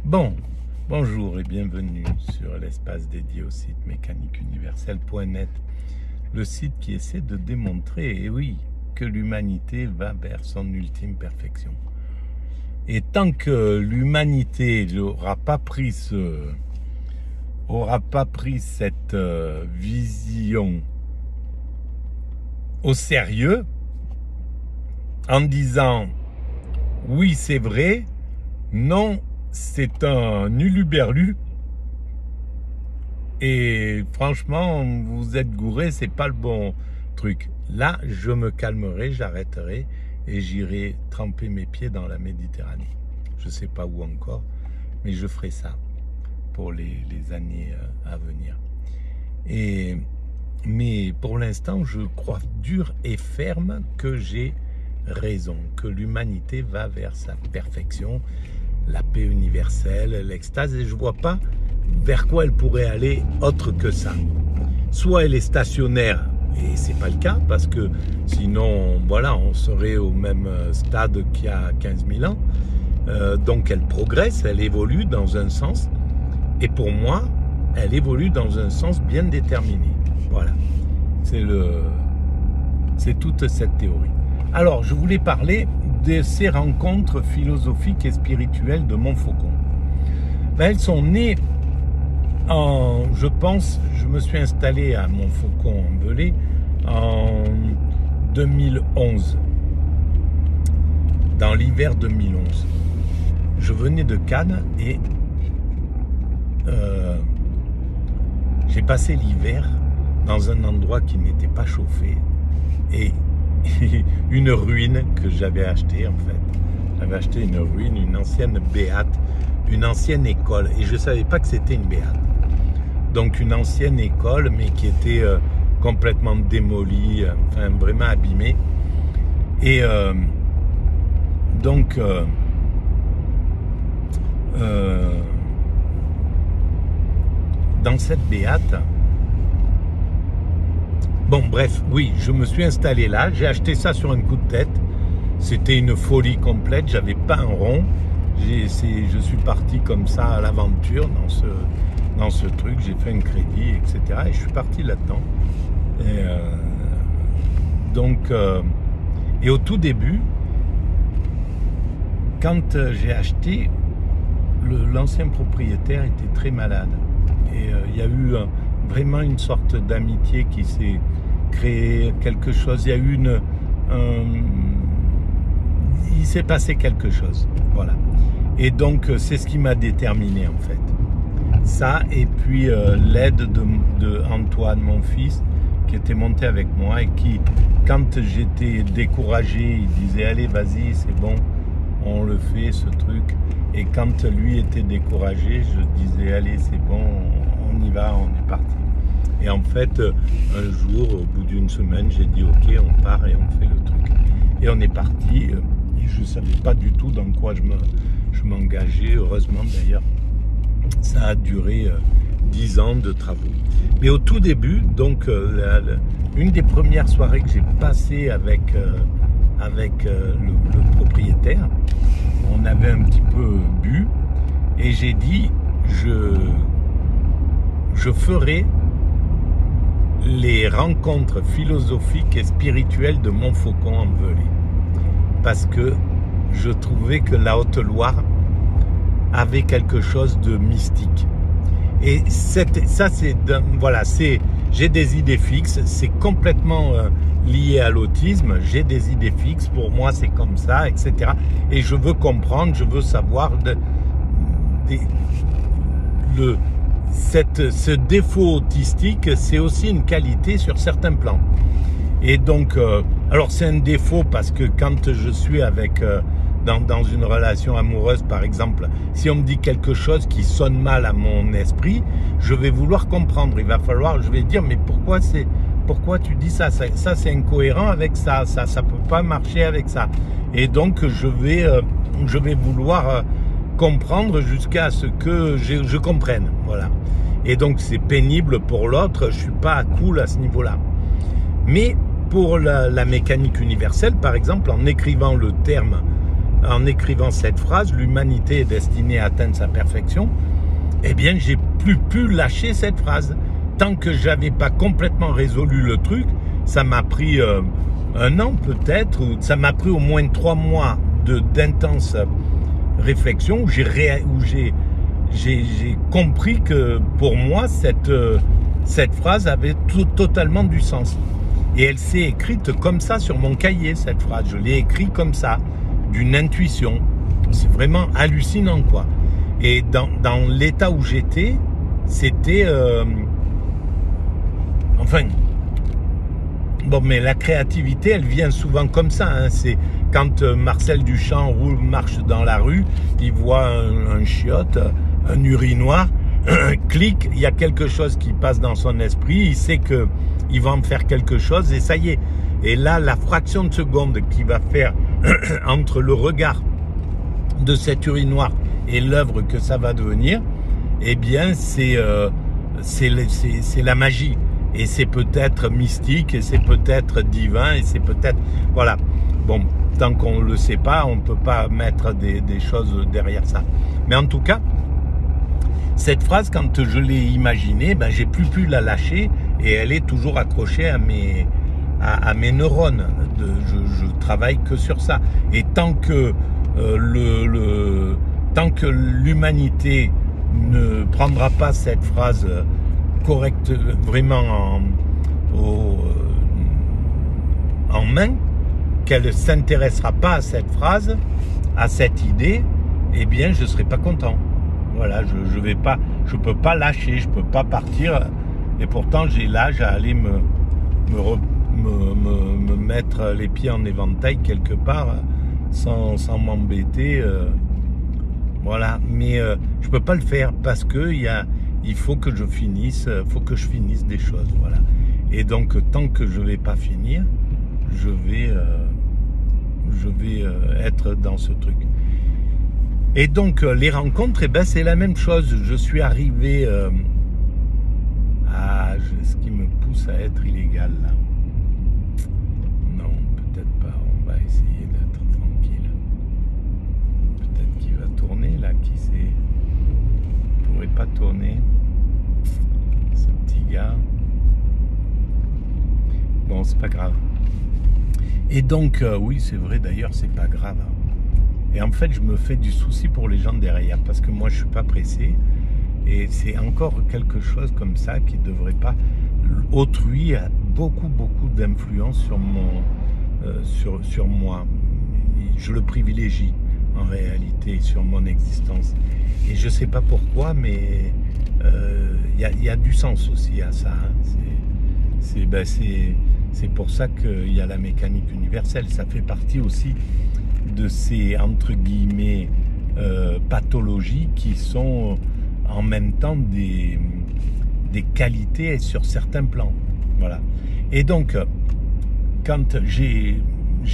Bon, bonjour et bienvenue sur l'espace dédié au site mécaniqueuniverselle.net, le site qui essaie de démontrer, et oui, que l'humanité va vers son ultime perfection. Et tant que l'humanité n'aura pas pris cette vision au sérieux, en disant oui c'est vrai, non c'est un huluberlu, et franchement vous êtes gouré, c'est pas le bon truc. Là je me calmerai, j'arrêterai et j'irai tremper mes pieds dans la Méditerranée. Je sais pas où encore, mais je ferai ça pour les années à venir. Mais pour l'instant, je crois dur et ferme que j'ai raison, que l'humanité va vers sa perfection, la paix universelle, l'extase, et je vois pas vers quoi elle pourrait aller autre que ça. Soit elle est stationnaire, et c'est pas le cas, parce que sinon, voilà, on serait au même stade qu'il y a 15 000 ans. Donc elle progresse, elle évolue dans un sens, et pour moi, elle évolue dans un sens bien déterminé. Voilà, c'est toute cette théorie. Alors, je voulais parler de ces rencontres philosophiques et spirituelles de Montfaucon. Ben, elles sont nées je pense, je me suis installé à Montfaucon-en-Velay en 2011, dans l'hiver 2011. Je venais de Cannes et j'ai passé l'hiver dans un endroit qui n'était pas chauffé et une ruine que j'avais achetée en fait. J'avais acheté une ruine, une ancienne béate, une ancienne école, et je ne savais pas que c'était une béate. Donc une ancienne école, mais qui était complètement démolie, enfin vraiment abîmée. Et donc dans cette béate, bon bref, oui, je me suis installé là, j'ai acheté ça sur un coup de tête, c'était une folie complète, j'avais pas un rond, je suis parti comme ça à l'aventure dans ce truc, j'ai fait un crédit, etc. Et je suis parti là-dedans. Et au tout début, quand j'ai acheté, l'ancien propriétaire était très malade. Et il y a eu vraiment une sorte d'amitié qui s'est créée, quelque chose. Il y a eu il s'est passé quelque chose. Voilà. Et donc, c'est ce qui m'a déterminé, en fait. Ça, et puis l'aide de Antoine, mon fils, qui était monté avec moi et qui, quand j'étais découragé, il disait « Allez, vas-y, c'est bon, on le fait, ce truc ». Et quand lui était découragé, je disais « Allez, c'est bon, on y va, on est parti ». Et en fait, un jour, au bout d'une semaine, j'ai dit « Ok, on part et on fait le truc ». Et on est parti, et je ne savais pas du tout dans quoi je m'engageais, heureusement d'ailleurs. Ça a duré 10 ans de travaux. Mais au tout début, donc une des premières soirées que j'ai passées avec le propriétaire, on avait un petit peu bu et j'ai dit je ferai les rencontres philosophiques et spirituelles de Montfaucon-en-Velay, parce que je trouvais que la Haute-Loire avait quelque chose de mystique. Et ça, voilà, j'ai des idées fixes, c'est complètement lié à l'autisme, j'ai des idées fixes, pour moi c'est comme ça, etc. Et je veux comprendre, je veux savoir ce défaut autistique, c'est aussi une qualité sur certains plans. Et donc, alors c'est un défaut parce que quand je suis avec... Dans une relation amoureuse, par exemple, si on me dit quelque chose qui sonne mal à mon esprit, je vais vouloir comprendre. Il va falloir, je vais dire, mais pourquoi tu dis ça, ça c'est incohérent avec ça peut pas marcher avec ça. Et donc je vais vouloir comprendre jusqu'à ce que je comprenne. Voilà. Et donc c'est pénible pour l'autre. Je suis pas cool à ce niveau-là. Mais pour la mécanique universelle, par exemple, en écrivant le terme en écrivant cette phrase, l'humanité est destinée à atteindre sa perfection, eh bien, j'ai plus pu lâcher cette phrase. Tant que j'avais pas complètement résolu le truc, ça m'a pris 1 an peut-être, ça m'a pris au moins 3 mois d'intense réflexion où j'ai compris que pour moi, cette phrase avait totalement du sens. Et elle s'est écrite comme ça sur mon cahier, cette phrase. Je l'ai écrite comme ça, d'une intuition. C'est vraiment hallucinant, quoi. Et dans l'état où j'étais, c'était... enfin... Bon, mais la créativité, elle vient souvent comme ça. Hein. C'est quand Marcel Duchamp marche dans la rue, il voit un chiotte, un urinoir, clic, il y a quelque chose qui passe dans son esprit, il sait qu'il va en faire quelque chose et ça y est. Et là, la fraction de seconde qu'il va faire entre le regard de cet urinoir et l'œuvre que ça va devenir, eh bien, c'est la magie. Et c'est peut-être mystique, et c'est peut-être divin, et c'est peut-être... Voilà. Bon, tant qu'on ne le sait pas, on ne peut pas mettre des choses derrière ça. Mais en tout cas, cette phrase, quand je l'ai imaginée, ben, j'ai plus pu la lâcher, et elle est toujours accrochée à mes neurones. Je travaille que sur ça. Et tant que tant que l'humanité ne prendra pas cette phrase correcte, vraiment en main, qu'elle ne s'intéressera pas à cette phrase, à cette idée, eh bien je ne serai pas content. Voilà, je peux pas lâcher, je peux pas partir, et pourtant j'ai l'âge à aller me mettre les pieds en éventail quelque part sans m'embêter. Voilà, mais je peux pas le faire parce que il faut que je finisse, des choses, voilà. Et donc, tant que je vais pas finir, je vais être dans ce truc. Et donc, les rencontres, eh ben, c'est la même chose. Je suis arrivé à ce qui me pousse à être illégal, là. Non, peut-être pas. On va essayer d'être tranquille. Peut-être qu'il va tourner, là, qui sait. Il pourrait pas tourner. Ce petit gars. Bon, c'est pas grave. Et donc, oui, c'est vrai, d'ailleurs, c'est pas grave. Et en fait, je me fais du souci pour les gens derrière, parce que moi, je suis pas pressé. Et c'est encore quelque chose comme ça qui devrait pas... Autrui a beaucoup d'influence sur sur moi. Je le privilégie, en réalité, sur mon existence. Et je sais pas pourquoi, mais... y a du sens aussi à ça. Hein. C'est pour ça qu'il y a la mécanique universelle. Ça fait partie aussi de ces, entre guillemets, pathologies qui sont en même temps des qualités sur certains plans. Voilà. Et donc, quand j'ai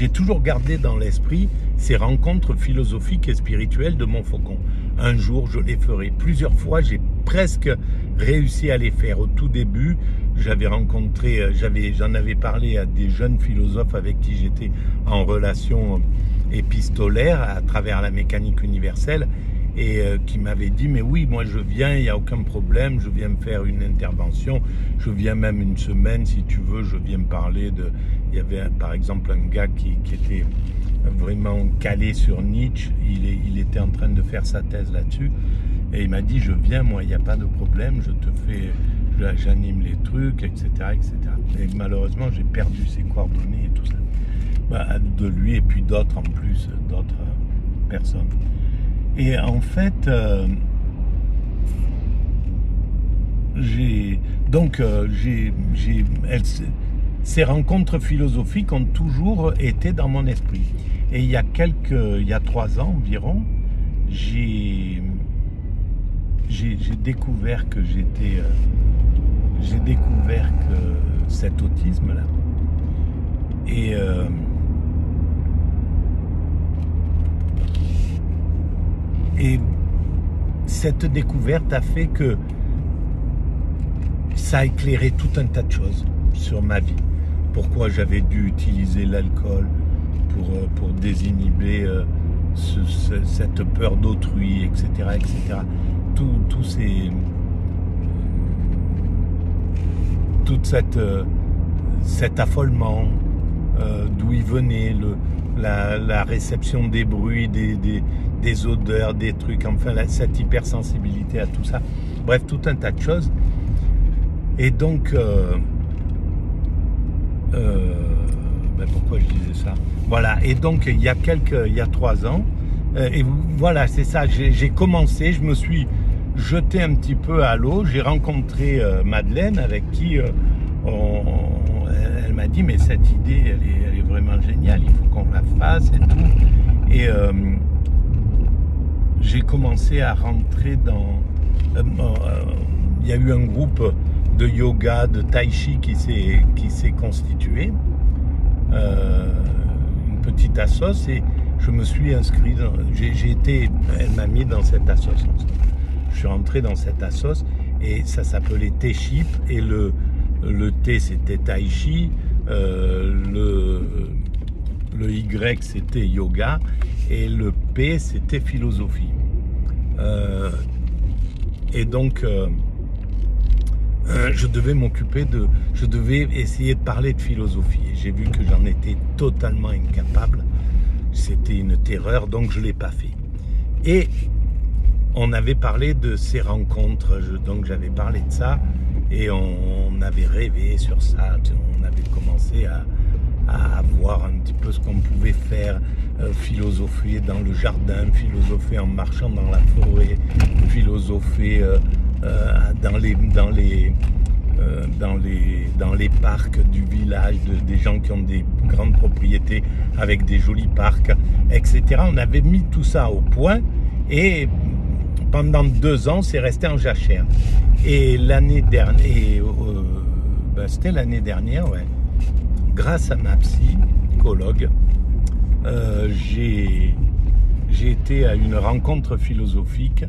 toujours gardé dans l'esprit ces rencontres philosophiques et spirituelles de Montfaucon. Un jour, je les ferai. Plusieurs fois, j'ai presque réussi à les faire. Au tout début, j'en avais parlé à des jeunes philosophes avec qui j'étais en relation épistolaire à travers la mécanique universelle et qui m'avaient dit, mais oui, moi je viens, il n'y a aucun problème, je viens me faire une intervention, je viens même une semaine, si tu veux, je viens me parler de... Il y avait par exemple un gars qui était vraiment calé sur Nietzsche, il était en train de faire sa thèse là-dessus, et il m'a dit, je viens, moi, il n'y a pas de problème, j'anime les trucs, etc., etc. Et malheureusement, j'ai perdu ses coordonnées et tout ça. De lui et puis d'autres en plus, d'autres personnes. Et en fait, ces rencontres philosophiques ont toujours été dans mon esprit. Et il y a 3 ans environ, j'ai découvert que cet autisme-là. Et cette découverte a fait que ça a éclairé tout un tas de choses sur ma vie. Pourquoi j'avais dû utiliser l'alcool pour désinhiber cette peur d'autrui, etc., etc. Tout cet affolement, d'où il venait, la réception des bruits, des odeurs, des trucs, enfin cette hypersensibilité à tout ça. Bref, tout un tas de choses. Et donc, pourquoi je disais ça? Voilà, et donc il y a 3 ans, et voilà, c'est ça, j'ai commencé, je me suis jeté un petit peu à l'eau, j'ai rencontré Madeleine, avec qui elle m'a dit, mais cette idée, elle est vraiment géniale, il faut qu'on la fasse et tout. Et j'ai commencé à rentrer dans... il y a eu un groupe de yoga, de tai chi qui s'est constitué, une petite assoce, et je me suis inscrit, elle m'a mis dans cette assoce. Je suis rentré dans cette assoce et ça s'appelait T-Chip, et le T c'était Tai Chi, le Y c'était yoga, et le P c'était philosophie. Et donc je devais essayer de parler de philosophie, et j'ai vu que j'en étais totalement incapable. C'était une terreur, donc je ne l'ai pas fait. Et on avait parlé de ces rencontres, donc j'avais parlé de ça, et on avait rêvé sur ça, on avait commencé à voir un petit peu ce qu'on pouvait faire, philosopher dans le jardin, philosopher en marchant dans la forêt, philosopher dans les parcs du village, des gens qui ont des grandes propriétés avec des jolis parcs, etc. On avait mis tout ça au point, et pendant 2 ans, c'est resté en jachère. Et l'année dernière, c'était l'année dernière, ouais, grâce à ma psychologue, j'ai été à une rencontre philosophique,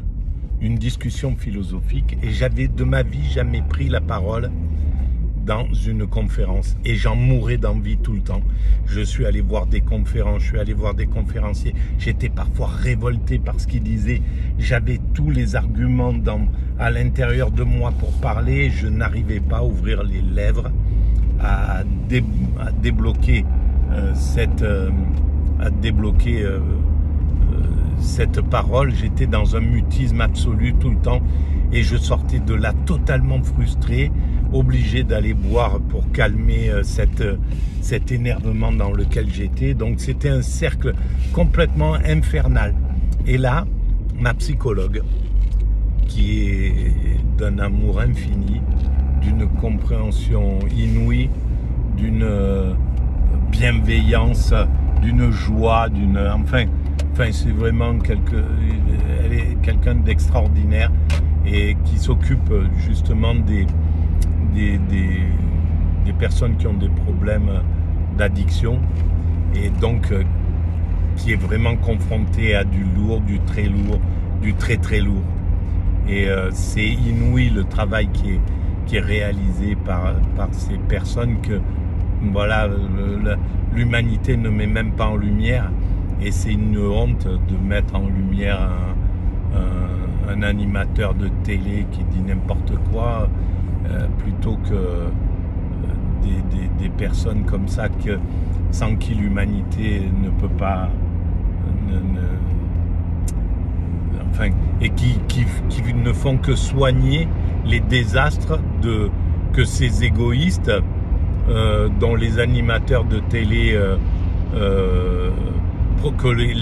une discussion philosophique, et j'avais de ma vie jamais pris la parole dans une conférence, et j'en mourais d'envie tout le temps. Je suis allé voir des conférences, je suis allé voir des conférenciers, j'étais parfois révolté par ce qu'ils disaient, j'avais tous les arguments à l'intérieur de moi pour parler, je n'arrivais pas à ouvrir les lèvres, à débloquer cette parole. J'étais dans un mutisme absolu tout le temps, et je sortais de là totalement frustré, obligé d'aller boire pour calmer cet énervement dans lequel j'étais. Donc c'était un cercle complètement infernal. Et là, ma psychologue, qui est d'un amour infini, d'une compréhension inouïe, d'une bienveillance, d'une joie, enfin c'est vraiment elle est quelqu'un d'extraordinaire, et qui s'occupe justement des personnes qui ont des problèmes d'addiction, et donc qui est vraiment confronté à du lourd, du très lourd, du très très lourd. Et c'est inouï le travail qui est réalisé par ces personnes, que voilà, l'humanité ne met même pas en lumière, et c'est une honte de mettre en lumière un animateur de télé qui dit n'importe quoi, plutôt que des personnes comme ça, sans qui l'humanité ne peut pas et qui ne font que soigner les désastres que ces égoïstes, dont les animateurs de télé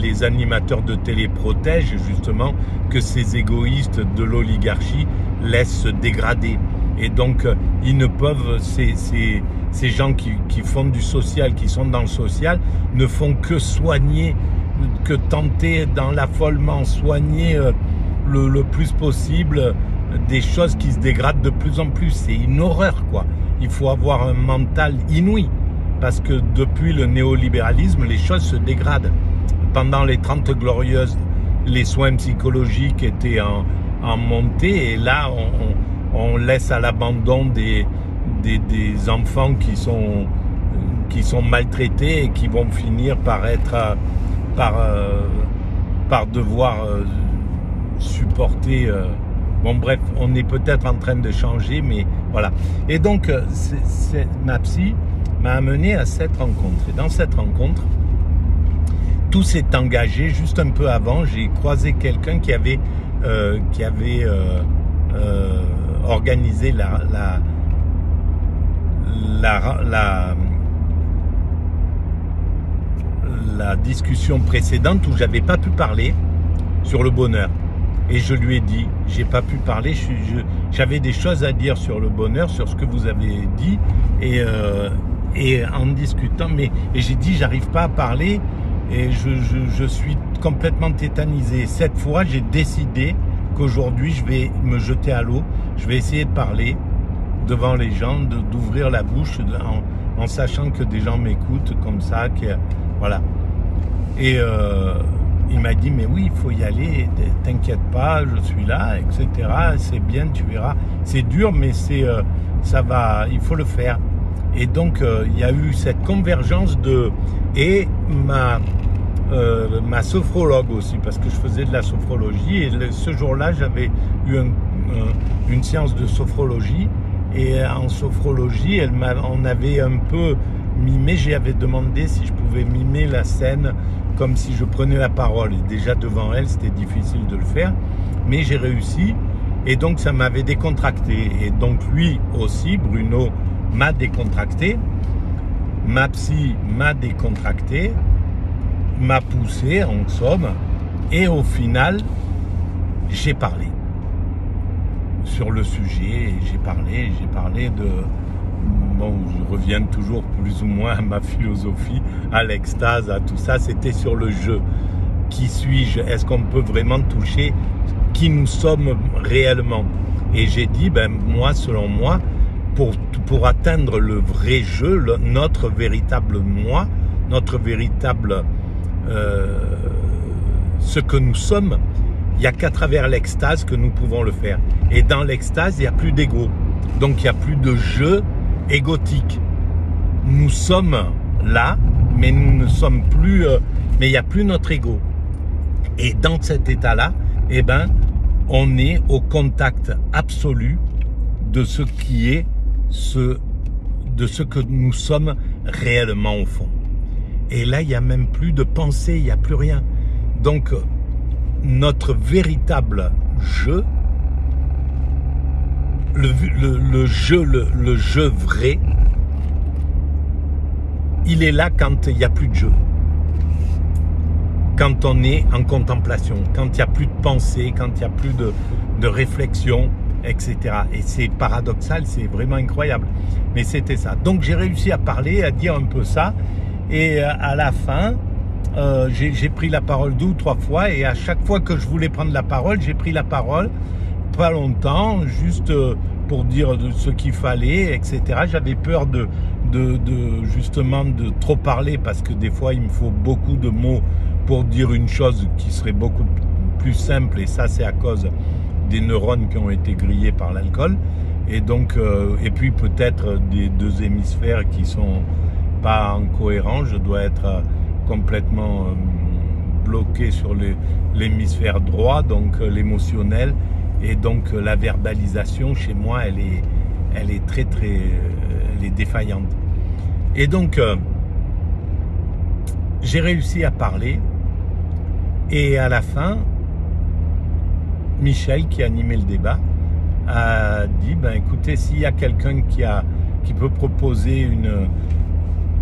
les animateurs de télé protègent, justement, que ces égoïstes de l'oligarchie laissent se dégrader. Et donc ils ne peuvent, ces gens qui font du social, qui sont dans le social, ne font que soigner, que tenter dans l'affolement, soigner le plus possible des choses qui se dégradent de plus en plus. C'est une horreur, quoi. Il faut avoir un mental inouï, parce que depuis le néolibéralisme, les choses se dégradent. Pendant les 30 glorieuses, les soins psychologiques étaient en montée, et là on laisse à l'abandon des enfants qui sont maltraités, et qui vont finir par par devoir supporter. Bon bref, on est peut-être en train de changer, mais voilà. Et donc, ma psy m'a amené à cette rencontre. Et dans cette rencontre, tout s'est engagé juste un peu avant. J'ai croisé quelqu'un qui avait organisé la discussion précédente où j'avais pas pu parler sur le bonheur. Et je lui ai dit, j'ai pas pu parler, j'avais des choses à dire sur le bonheur, sur ce que vous avez dit, et en discutant, et j'ai dit, j'arrive pas à parler, et je suis complètement tétanisé. Cette fois, j'ai décidé qu'aujourd'hui, je vais me jeter à l'eau, je vais essayer de parler devant les gens, d'ouvrir la bouche, en sachant que des gens m'écoutent comme ça, voilà. Et il m'a dit, mais oui, il faut y aller, t'inquiète pas, je suis là, etc. C'est bien, tu verras. C'est dur, mais ça va, il faut le faire. Et donc, il y a eu cette convergence et ma sophrologue aussi, parce que je faisais de la sophrologie. Et ce jour-là, j'avais eu une séance de sophrologie. Et en sophrologie, on avait un peu mimé, j'avais demandé si je pouvais mimer la scène comme si je prenais la parole. Et déjà devant elle, c'était difficile de le faire, mais j'ai réussi. Et donc ça m'avait décontracté. Et donc lui aussi, Bruno, m'a décontracté. Ma psy m'a décontracté, m'a poussé en somme. Et au final, j'ai parlé sur le sujet. J'ai parlé de... Bon, je reviens toujours plus ou moins à ma philosophie, à l'extase, à tout ça. C'était sur le jeu. Qui suis-je? Est-ce qu'on peut vraiment toucher qui nous sommes réellement? Et j'ai dit, moi, selon moi, pour atteindre le vrai jeu, notre véritable moi, notre véritable ce que nous sommes, il n'y a qu'à travers l'extase que nous pouvons le faire. Et dans l'extase, il n'y a plus d'ego. Donc, il n'y a plus de jeu égotique. Nous sommes là, mais nous ne sommes plus, mais il n'y a plus notre ego. Et dans cet état-là, on est au contact absolu de ce qui est de ce que nous sommes réellement au fond. Et là, il n'y a même plus de pensée, il n'y a plus rien. Donc, notre véritable jeu, le jeu vrai, il est là quand il n'y a plus de jeu. Quand on est en contemplation, quand il n'y a plus de pensée, quand il n'y a plus de réflexion, etc. Et c'est paradoxal, c'est vraiment incroyable. Mais c'était ça. Donc j'ai réussi à parler, à dire un peu ça. Et à la fin, j'ai pris la parole 2 ou 3 fois. Et à chaque fois que je voulais prendre la parole, j'ai pris la parole. Pas longtemps, juste pour dire ce qu'il fallait, etc. J'avais peur justement de trop parler parce que des fois il me faut beaucoup de mots pour dire une chose qui serait beaucoup plus simple, et ça c'est à cause des neurones qui ont été grillés par l'alcool, et donc et puis peut-être des 2 hémisphères qui sont pas en cohérence. Je dois être complètement bloqué sur l'hémisphère droit, donc l'émotionnel. Et donc la verbalisation chez moi, elle est très elle est défaillante. Et donc j'ai réussi à parler, et à la fin, Michel, qui animait le débat, a dit écoutez, s'il y a quelqu'un qui peut proposer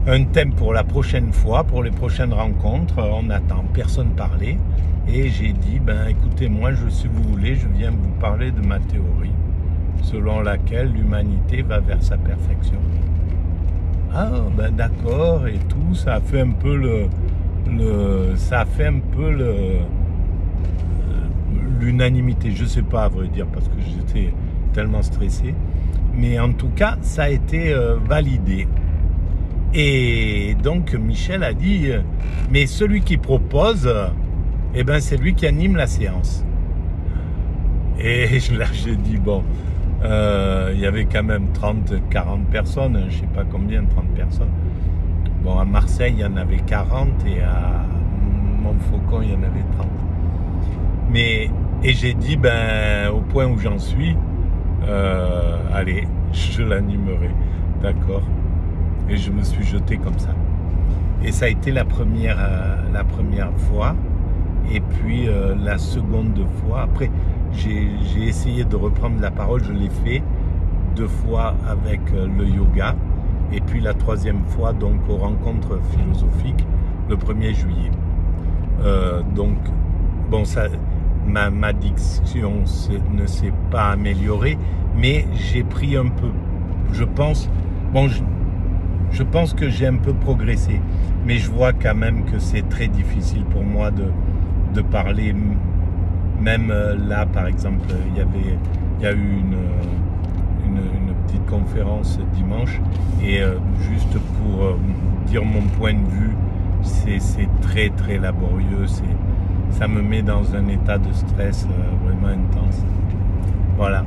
un thème pour la prochaine fois, pour les prochaines rencontres, on attend, personne parlait. Et j'ai dit, écoutez, moi, si vous voulez, je viens vous parler de ma théorie, selon laquelle l'humanité va vers sa perfection. Ah, d'accord, et tout, ça a fait un peu l'unanimité. Je sais pas, à vrai dire, parce que j'étais tellement stressé. Mais en tout cas, ça a été validé. Et donc, Michel a dit, mais celui qui propose... c'est lui qui anime la séance. Et là, j'ai dit, il y avait quand même 30-40 personnes, je ne sais pas combien, 30 personnes. Bon, à Marseille, il y en avait 40, et à Montfaucon, il y en avait 30. Et j'ai dit, ben, au point où j'en suis, allez, je l'animerai, d'accord. Et je me suis jeté comme ça. Et ça a été la première fois. Et puis la seconde fois, après, j'ai essayé de reprendre la parole, je l'ai fait 2 fois avec le yoga. Et puis la 3e fois, donc, aux rencontres philosophiques, le 1er juillet. Donc, bon, ça, ma diction ne s'est pas améliorée, mais j'ai pris un peu, je pense, bon, je pense que j'ai un peu progressé, mais je vois quand même que c'est très difficile pour moi de parler. Même là, par exemple, il y a eu une petite conférence dimanche, et juste pour dire mon point de vue, c'est très très laborieux, ça me met dans un état de stress vraiment intense. Voilà.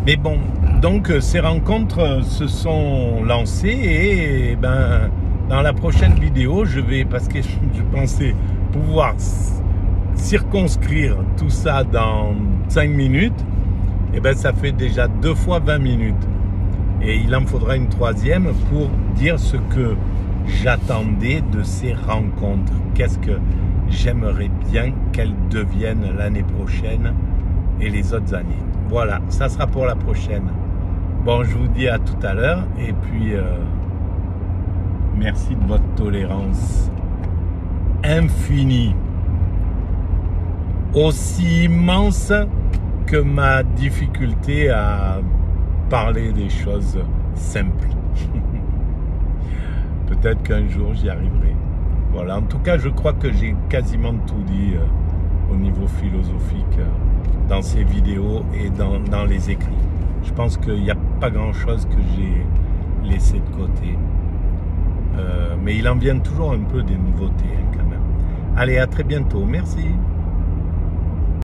Mais bon, donc ces rencontres se sont lancées, et ben, dans la prochaine vidéo, parce que je pensais pouvoir circonscrire tout ça dans 5 minutes, et ben ça fait déjà 2 fois 20 minutes. Et il en faudra une 3e pour dire ce que j'attendais de ces rencontres. Qu'est-ce que j'aimerais bien qu'elles deviennent l'année prochaine et les autres années. Voilà, ça sera pour la prochaine. Bon, je vous dis à tout à l'heure, et puis merci de votre tolérance infinie, aussi immense que ma difficulté à parler des choses simples. Peut-être qu'un jour j'y arriverai. Voilà, en tout cas, je crois que j'ai quasiment tout dit au niveau philosophique dans ces vidéos et dans les écrits. Je pense qu'il n'y a pas grand-chose que j'ai laissé de côté. Mais il en vient toujours un peu des nouveautés, hein, quand même. Allez, à très bientôt. Merci.